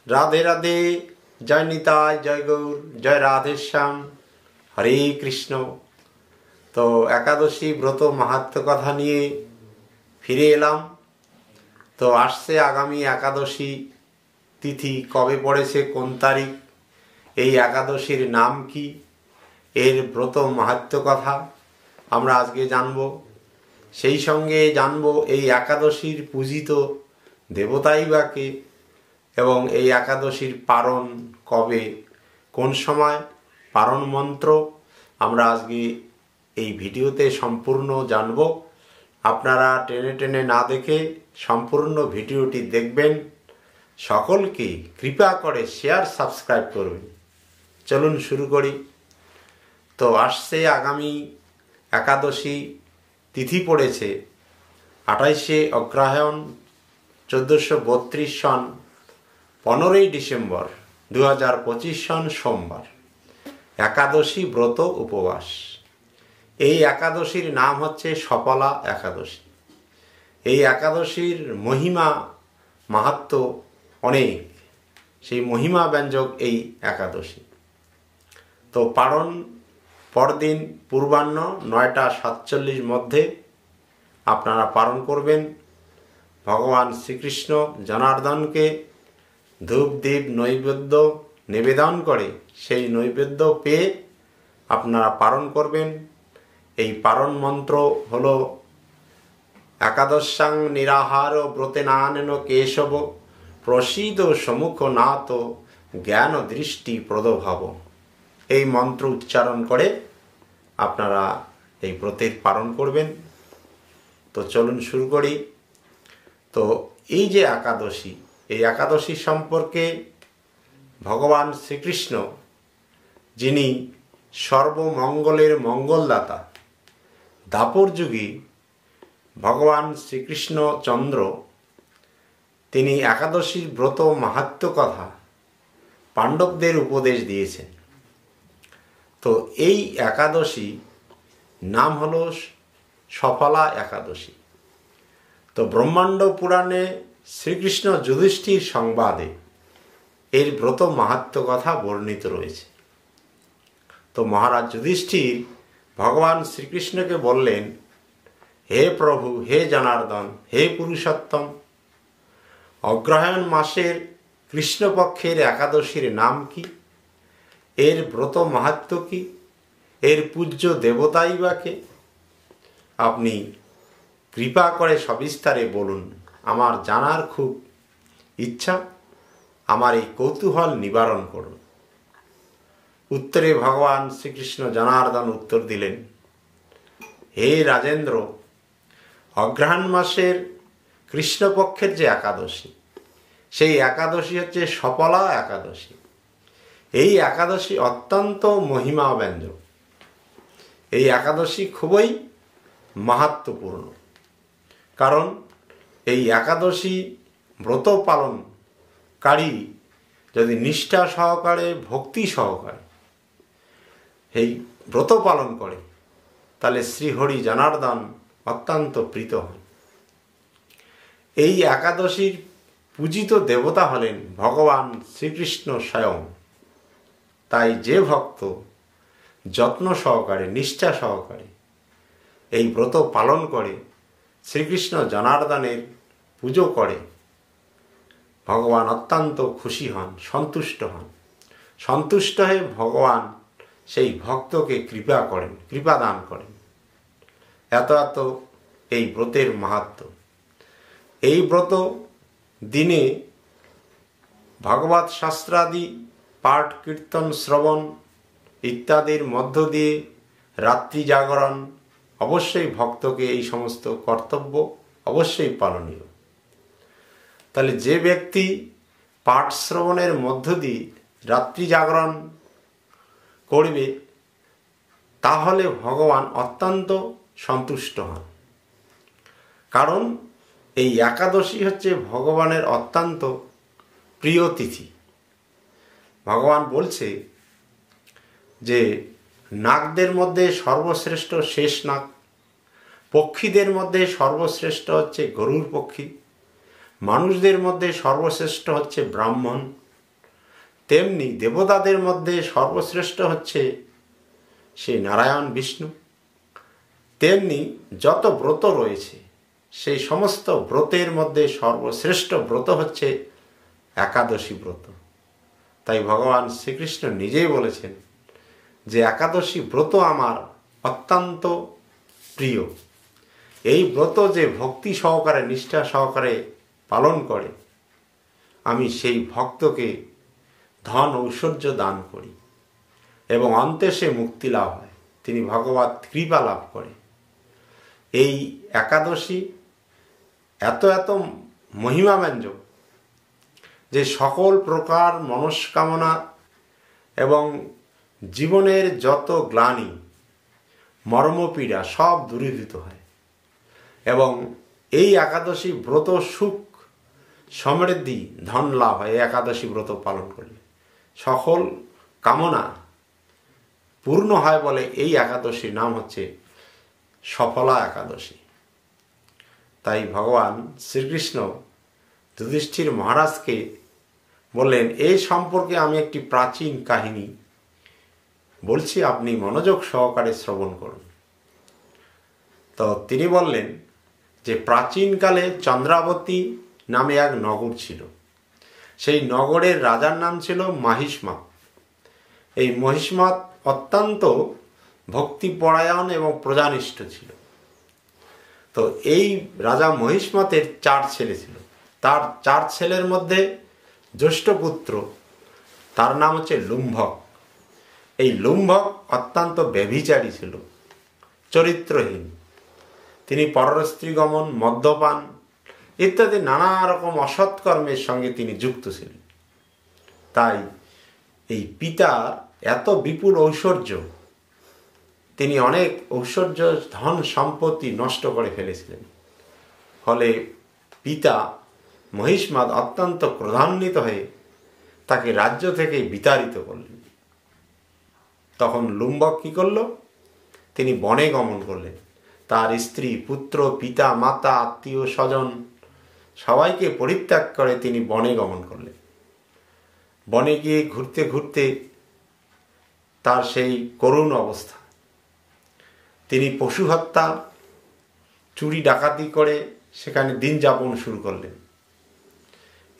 রাধে রাধে, জয় নিতাই, জয় গৌর, জয় রাধেশ্যাম, হরে কৃষ্ণ। তো একাদশী ব্রত মাহাত্ম্য কথা নিয়ে ফিরে এলাম। তো আসছে আগামী একাদশী তিথি কবে পড়েছে, কোন তারিখ, এই একাদশীর নাম কি, এর ব্রত মাহাত্ম্য কথা আমরা আজকে জানব। সেই সঙ্গে জানব এই একাদশীর পূজিত দেবতাই বা কে, এবং এই একাদশীর পারণ কবে, কোন সময়, পারণ মন্ত্র আমরা আজকে এই ভিডিওতে সম্পূর্ণ জানব। আপনারা টেনে টেনে না দেখে সম্পূর্ণ ভিডিওটি দেখবেন। সকলকে কৃপা করে শেয়ার, সাবস্ক্রাইব করবেন। চলুন শুরু করি। তো আসছে আগামী একাদশী তিথি পড়েছে 28শে অগ্রহায়ণ 1432 সন 15ই ডিসেম্বর 2025 সন সোমবার। একাদশী ব্রত উপবাস। এই একাদশীর নাম হচ্ছে সফলা একাদশী। এই একাদশীর মহিমা মাহাত্ম্য অনেক, সেই মহিমা ব্যঞ্জক এই একাদশী। তো পারণ পরদিন পূর্বাহ্ন 9টা 47 মধ্যে আপনারা পালন করবেন। ভগবান শ্রীকৃষ্ণ জনার্দনকে ধূপ দীপ নৈবেদ্য নিবেদন করে সেই নৈবেদ্য পেয়ে আপনারা পালন করবেন। এই পালন মন্ত্র হল একাদশাং নিরাহার ব্রতেনানেন কেশব প্রসীদ সমুখ নাথ জ্ঞান দৃষ্টি প্রদভাব। এই মন্ত্র উচ্চারণ করে আপনারা এই ব্রতের পালন করবেন। তো চলুন শুরু করি। তো এই যে একাদশী, এই একাদশী সম্পর্কে ভগবান শ্রীকৃষ্ণ, যিনি সর্বমঙ্গলের মঙ্গলদাতা, দ্বাপর যুগে ভগবান শ্রীকৃষ্ণ চন্দ্র, তিনি একাদশীর ব্রত মাহাত্ম্য কথা পাণ্ডবদের উপদেশ দিয়েছেন। তো এই একাদশী নাম হল সফলা একাদশী। তো ব্রহ্মাণ্ড পুরাণে শ্রীকৃষ্ণ যুধিষ্ঠির সংবাদে এর ব্রত মাহাত্ম্য কথা বর্ণিত রয়েছে। তো মহারাজ যুধিষ্ঠির ভগবান শ্রীকৃষ্ণকে বললেন, হে প্রভু, হে জনার্দন, হে পুরুষোত্তম, অগ্রহায়ণ মাসের কৃষ্ণপক্ষের একাদশীর নাম কি, এর ব্রত মাহাত্ম্য কি, এর পূজ্য দেবতাই বা কে? আপনি কৃপা করে সবিস্তারে বলুন, আমার জানার খুব ইচ্ছা, আমার এই কৌতূহল নিবারণ করুন। উত্তরে ভগবান শ্রীকৃষ্ণ জনার্দন উত্তর দিলেন, হে রাজেন্দ্র, অগ্রহায়ণ মাসের কৃষ্ণপক্ষের যে একাদশী, সেই একাদশী হচ্ছে সফলা একাদশী। এই একাদশী অত্যন্ত মহিমা ব্যঞ্জক। এই একাদশী খুবই মাহাত্ম্যপূর্ণ, কারণ এই একাদশী ব্রত পালনকারী যদি নিষ্ঠা সহকারে, ভক্তি সহকারে এই ব্রত পালন করে, তাহলে শ্রীহরি জনার্দন অত্যন্ত প্রীত হন। এই একাদশীর পূজিত দেবতা হলেন ভগবান শ্রীকৃষ্ণ স্বয়ং। তাই যে ভক্ত যত্ন সহকারে, নিষ্ঠা সহকারে এই ব্রত পালন করে, শ্রীকৃষ্ণ জনার্দনের পুজো করে, ভগবান অত্যন্ত খুশি হন, সন্তুষ্ট হন। সন্তুষ্ট হয়ে ভগবান সেই ভক্তকে কৃপা করেন, কৃপা দান করেন। এত এত এই ব্রতের মাহাত্ম্য। এই ব্রত দিনে ভাগবত শাস্ত্রাদি পাঠ, কীর্তন, শ্রবণ ইত্যাদির মধ্য দিয়ে রাত্রি জাগরণ অবশ্যই ভক্তকে, এই সমস্ত কর্তব্য অবশ্যই পালনীয়। তাহলে যে ব্যক্তি পাঠ শ্রবণের মধ্য দিয়ে রাত্রি জাগরণ করবে, তাহলে ভগবান অত্যন্ত সন্তুষ্ট হন। কারণ এই একাদশী হচ্ছে ভগবানের অত্যন্ত প্রিয় তিথি। ভগবান বলছে যে নাগদের মধ্যে সর্বশ্রেষ্ঠ শেষ নাগ, পক্ষীদের মধ্যে সর্বশ্রেষ্ঠ হচ্ছে গরুর পক্ষী, মানুষদের মধ্যে সর্বশ্রেষ্ঠ হচ্ছে ব্রাহ্মণ, তেমনি দেবতাদের মধ্যে সর্বশ্রেষ্ঠ হচ্ছে সেই নারায়ণ বিষ্ণু। তেমনি যত ব্রত রয়েছে সেই সমস্ত ব্রতের মধ্যে সর্বশ্রেষ্ঠ ব্রত হচ্ছে একাদশী ব্রত। তাই ভগবান শ্রীকৃষ্ণ নিজেই বলেছেন যে একাদশী ব্রত আমার অত্যন্ত প্রিয়। এই ব্রত যে ভক্তি সহকারে নিষ্ঠা সহকারে পালন করে, আমি সেই ভক্তকে ধন ঐশ্বর্য দান করি এবং অন্তে সে মুক্তি লাভ হয়, তিনি ভগবৎ কৃপা লাভ করে। এই একাদশী এত এত মহিমাব্যঞ্জক যে সকল প্রকার মনস্কামনা এবং জীবনের যত গ্লানি মর্মপীড়া সব দূরীভূত হয় এবং এই একাদশী ব্রত সুখ সমৃদ্ধি ধন লাভ হয়। এই একাদশী ব্রত পালন করলে সকল কামনা পূর্ণ হয় বলে এই একাদশীর নাম হচ্ছে সফলা একাদশী। তাই ভগবান শ্রীকৃষ্ণ যুধিষ্ঠির মহারাজকে বললেন, এই সম্পর্কে আমি একটি প্রাচীন কাহিনী বলছি, আপনি মনোযোগ সহকারে শ্রবণ করুন। তো তিনি বললেন যে প্রাচীনকালে চন্দ্রাবতী নামে এক নগর ছিল। সেই নগরের রাজার নাম ছিল মহিষ্মত। এই মহিষ্মত অত্যন্ত ভক্তিপরায়ণ এবং প্রজানিষ্ঠ ছিল। তো এই রাজা মহিষ্মতের 4 ছেলে ছিল। তার 4 ছেলের মধ্যে জ্যেষ্ঠ পুত্র, তার নাম হচ্ছে লুম্ভক। এই লুম্ভক অত্যন্ত ব্যভিচারী ছিল, চরিত্রহীন। তিনি পরস্ত্রী গমন, মদ্যপান ইত্যাদি নানা রকম অসৎকর্মের সঙ্গে তিনি যুক্ত ছিলেন। তাই এই পিতার এত বিপুল ঐশ্বর্য, তিনি অনেক ঐশ্বর্য ধন সম্পত্তি নষ্ট করে ফেলেছিলেন। ফলে পিতা মহিষ্মত অত্যন্ত ক্রোধান্বিত হয়ে তাকে রাজ্য থেকে বিতাড়িত করলেন। তখন লুম্বক কী করল? তিনি বনে গমন করলেন। তার স্ত্রী, পুত্র, পিতা, মাতা, আত্মীয় স্বজন সবাইকে পরিত্যাগ করে তিনি বনে গমন করলেন। বনে গিয়ে ঘুরতে ঘুরতে তার সেই করুণ অবস্থা, তিনি পশু হত্যা, চুরি ডাকাতি করে সেখানে দিন যাপন শুরু করলেন।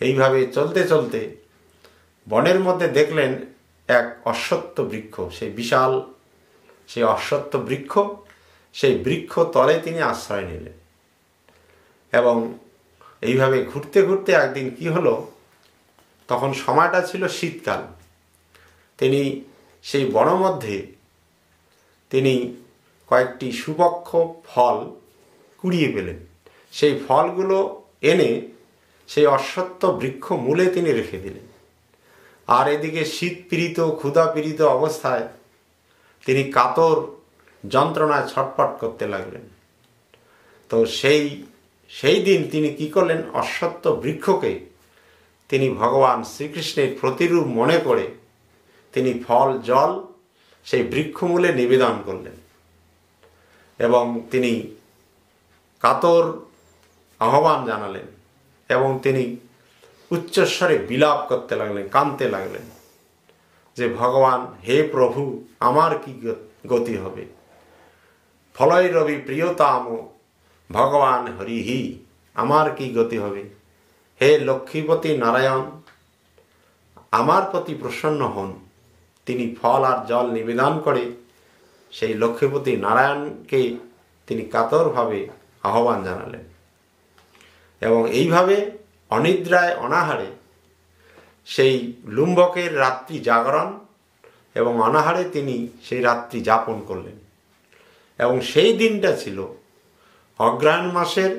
এইভাবে চলতে চলতে বনের মধ্যে দেখলেন এক অশ্বত্থ বৃক্ষ। সেই বিশাল সেই অশ্বত্থ বৃক্ষ, সেই বৃক্ষ তলে তিনি আশ্রয় নিলেন। এবং এইভাবে ঘুরতে ঘুরতে একদিন কি হলো, তখন সময়টা ছিল শীতকাল। তিনি সেই বনের মধ্যে তিনি কয়েকটি সুপক্ষ ফল কুড়িয়ে পেলেন। সেই ফলগুলো এনে সেই অশ্বত্থ বৃক্ষ মূলে তিনি রেখে দিলেন। আর এদিকে শীতপীড়িত, ক্ষুধাপীড়িত অবস্থায় তিনি কাতর যন্ত্রণায় ছটফট করতে লাগলেন। তো সেই দিন তিনি কি করলেন, অশ্বত্থ বৃক্ষকে তিনি ভগবান শ্রীকৃষ্ণের প্রতিরূপ মনে করে তিনি ফল জল সেই বৃক্ষমূলে নিবেদন করলেন এবং তিনি কাতর আহ্বান জানালেন এবং তিনি উচ্চস্বরে বিলাপ করতে লাগলেন, কাঁদতে লাগলেন যে ভগবান, হে প্রভু, আমার কি গতি হবে? ফলয় রবি প্রিয়তাম ভগবান হরিহি, আমার কি গতি হবে? হে লক্ষ্মীপতি নারায়ণ, আমার প্রতি প্রসন্ন হন। তিনি ফল আর জল নিবেদন করে সেই লক্ষ্মীপতি নারায়ণকে তিনি কাতরভাবে আহ্বান জানালেন এবং এইভাবে অনিদ্রায় অনাহারে সেই লুম্বকের রাত্রি জাগরণ এবং অনাহারে তিনি সেই রাত্রি যাপন করলেন। এবং সেই দিনটা ছিল অগ্রহায়ণ মাসের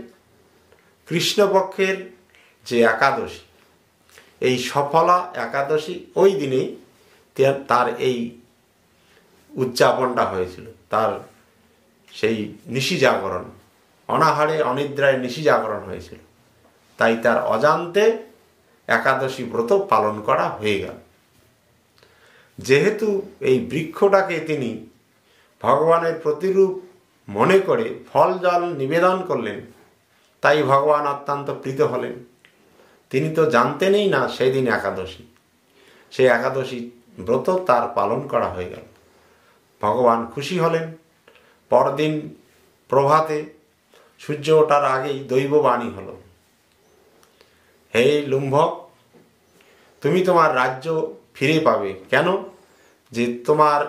কৃষ্ণপক্ষের যে একাদশী, এই সফলা একাদশী, ওই দিনেই তার এই উদযাপনটা হয়েছিল। তার সেই নিশি জাগরণ, অনাহারে অনিদ্রায় নিশি জাগরণ হয়েছিল। তাই তার অজান্তে একাদশী ব্রত পালন করা হয়ে গেল। যেহেতু এই বৃক্ষটাকে তিনি ভগবানের প্রতিরূপ মনে করে ফল জল নিবেদন করলেন, তাই ভগবান অত্যন্ত প্রীত হলেন। তিনি তো জানতেনই না সেই দিন একাদশী। সেই একাদশী ব্রত তার পালন করা হয়ে গেল। ভগবান খুশি হলেন। পরদিন প্রভাতে সূর্য ওঠার আগেই দৈববাণী হলো, হে লুম্ভক, তুমি তোমার রাজ্য ফিরে পাবে। কেন? যে তোমার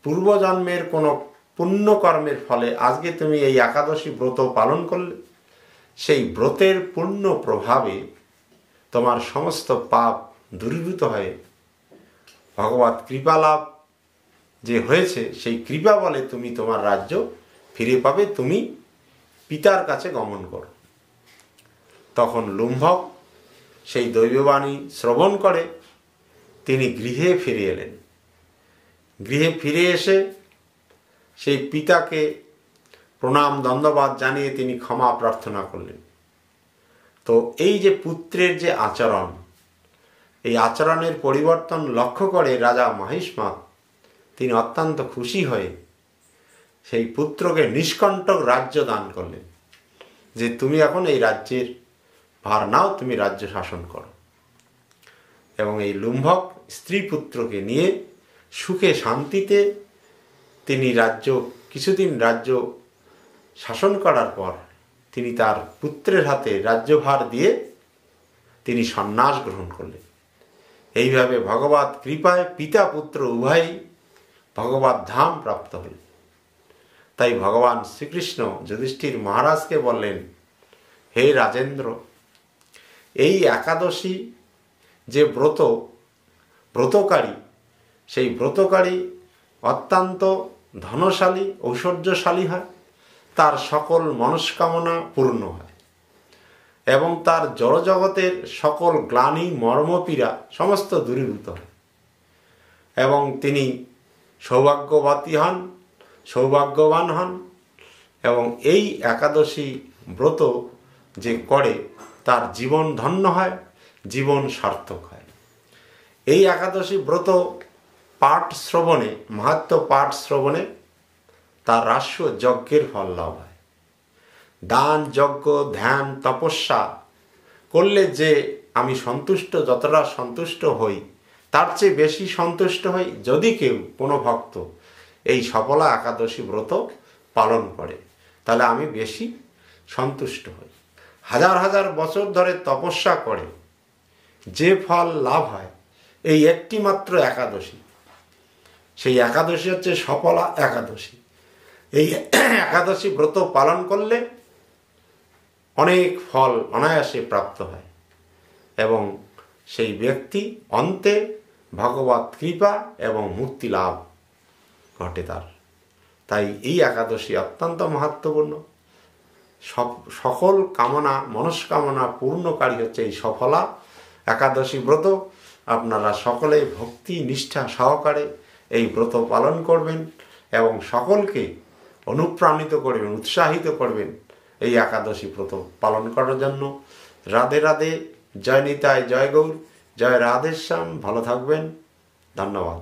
পূর্বজন্মের কোনো পুণ্যকর্মের ফলে আজকে তুমি এই একাদশী ব্রত পালন করলে, সেই ব্রতের পুণ্য প্রভাবে তোমার সমস্ত পাপ দূরীভূত হয়ে ভগবৎ কৃপালাভ যে হয়েছে, সেই কৃপা বলে তুমি তোমার রাজ্য ফিরে পাবে, তুমি পিতার কাছে গমন করো। তখন লুম্ভক সেই দৈববাণী শ্রবণ করে তিনি গৃহে ফিরে এলেন। গৃহে ফিরে এসে সেই পিতাকে প্রণাম দণ্ডবাদ জানিয়ে তিনি ক্ষমা প্রার্থনা করলেন। তো এই যে পুত্রের যে আচরণ, এই আচরণের পরিবর্তন লক্ষ্য করে রাজা মহিষ্মত তিনি অত্যন্ত খুশি হয়ে সেই পুত্রকে নিষ্কণ্টক রাজ্য দান করলেন, যে তুমি এখন এই রাজ্যের ভার নাও, তুমি রাজ্য শাসন করো। এবং এই লুম্ভক স্ত্রী পুত্রকে নিয়ে সুখে শান্তিতে তিনি কিছুদিন রাজ্য শাসন করার পর তিনি তার পুত্রের হাতে রাজ্যভার দিয়ে তিনি সন্ন্যাস গ্রহণ করলেন। এইভাবে ভগবৎ কৃপায় পিতা পুত্র উভয়ই ভগবৎ ধাম প্রাপ্ত হলেন। তাই ভগবান শ্রীকৃষ্ণ যুধিষ্ঠির মহারাজকে বললেন, হে রাজেন্দ্র, এই একাদশী যে ব্রতকারী, সেই ব্রতকারী অত্যন্ত ধনশালী, ঐশ্বর্যশালী হয়, তার সকল মনস্কামনা পূর্ণ হয় এবং তার জড়জগতের সকল গ্লানি মর্মপীড়া সমস্ত দূরীভূত হয় এবং তিনি সৌভাগ্যবান হন এবং এই একাদশী ব্রত যে করে তার জীবন ধন্য হয়, জীবন সার্থক হয়। এই একাদশী ব্রত পাঠ শ্রবণে, মাহাত্ম্য পাঠ শ্রবণে তার রাস্য যজ্ঞের ফল লাভ হয়। দান, যজ্ঞ, ধ্যান, তপস্যা করলে যে আমি যতটা সন্তুষ্ট হই, তার চেয়ে বেশি সন্তুষ্ট হই যদি কোনো ভক্ত এই সফলা একাদশী ব্রত পালন করে, তাহলে আমি বেশি সন্তুষ্ট হই। হাজার হাজার বছর ধরে তপস্যা করে যে ফল লাভ হয়, এই একটি মাত্র একাদশী, সেই একাদশী হচ্ছে সফলা একাদশী। এই একাদশী ব্রত পালন করলে অনেক ফল অনায়াসে প্রাপ্ত হয় এবং সেই ব্যক্তি অন্তে ভগবৎ কৃপা এবং মুক্তি লাভ ঘটে তার। তাই এই একাদশী অত্যন্ত মহত্বপূর্ণ। সকল মনস্কামনা পূর্ণকারী হচ্ছে এই সফলা একাদশী ব্রত। আপনারা সকলে ভক্তি নিষ্ঠা সহকারে এই ব্রত পালন করবেন এবং সকলকে অনুপ্রাণিত করবেন, উৎসাহিত করবেন এই একাদশী ব্রত পালন করার জন্য। রাধে রাধে, জয় নিতাই, জয় গৌর, জয় রাধেশ্যাম। ভালো থাকবেন, ধন্যবাদ।